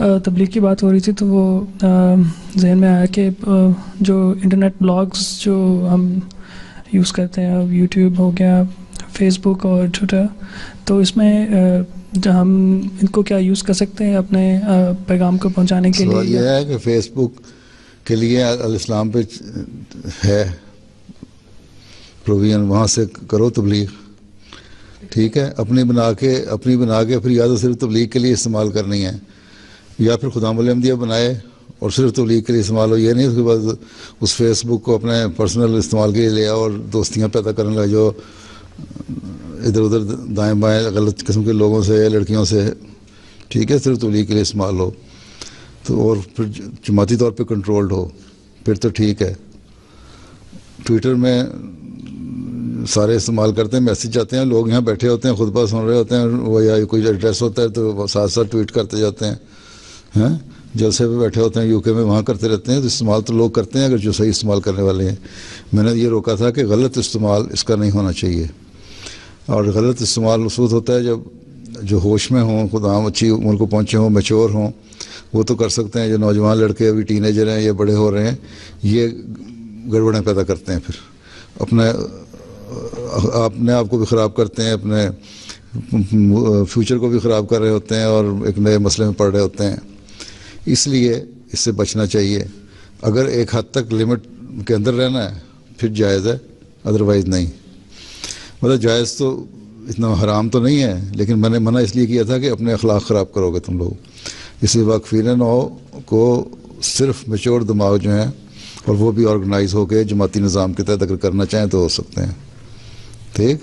तबलीग की बात हो रही थी तो वो जहन में आया कि जो इंटरनेट ब्लॉग्स जो हम यूज़ करते हैं, अब यूट्यूब हो गया, फेसबुक और ट्विटर, तो इसमें जो हम इनको क्या यूज़ कर सकते हैं अपने पैगाम को पहुंचाने के लिए? सवाल यह है कि फेसबुक के लिए अल इस्लाम पे है प्रोविजन, वहाँ से करो तबलीग, ठीक है। अपनी बना के फिर या तो सिर्फ तबलीग के लिए इस्तेमाल करनी है, या फिर खुदा अहमदिया बनाए और सिर्फ तबलीग के लिए इस्तेमाल हो। ये नहीं उसके बाद उस फेसबुक को अपने पर्सनल इस्तेमाल के लिए ले आओ और दोस्तियाँ पैदा करने लगे जो इधर उधर दाएं बाएं गलत किस्म के लोगों से, लड़कियों से, ठीक है। सिर्फ तबलीग के लिए इस्तेमाल हो तो, और फिर जमाती तौर पे कंट्रोल्ड हो, फिर तो ठीक है। ट्विटर में सारे इस्तेमाल करते हैं, मैसेज आते हैं, लोग यहाँ बैठे होते हैं, खुतबा सुन रहे होते हैं, वो या कोई एड्रेस होता है तो साथ साथ ट्वीट करते जाते हैं, हैं जलसे पे बैठे होते हैं यूके में, वहाँ करते रहते हैं। तो इस्तेमाल तो लोग करते हैं अगर जो सही इस्तेमाल करने वाले हैं। मैंने ये रोका था कि गलत इस्तेमाल इसका नहीं होना चाहिए, और गलत इस्तेमाल उस वक्त होता है जब जो होश में हों, खुदा अच्छी उम्र को पहुँचे हों, मैच्योर हों, वो तो कर सकते हैं। जो नौजवान लड़के अभी टीनेजर हैं या बड़े हो रहे हैं, ये गड़बड़ें पैदा करते हैं, फिर अपने आप को भी ख़राब करते हैं, अपने फ्यूचर को भी ख़राब कर रहे होते हैं और एक नए मसले में पड़ रहे होते हैं। इसलिए इससे बचना चाहिए। अगर एक हद तक लिमिट के अंदर रहना है फिर जायज़ है, अदरवाइज़ नहीं। मतलब जायज़ तो इतना हराम तो नहीं है, लेकिन मैंने मना इसलिए किया था कि अपने अखलाक ख़राब करोगे तुम लोग। इसलिए वाकफ़ीन को सिर्फ मैच्योर दिमाग जो हैं, और वो भी ऑर्गेनाइज होकर जमाती निज़ाम के तहत अगर करना चाहें तो हो सकते हैं, ठीक।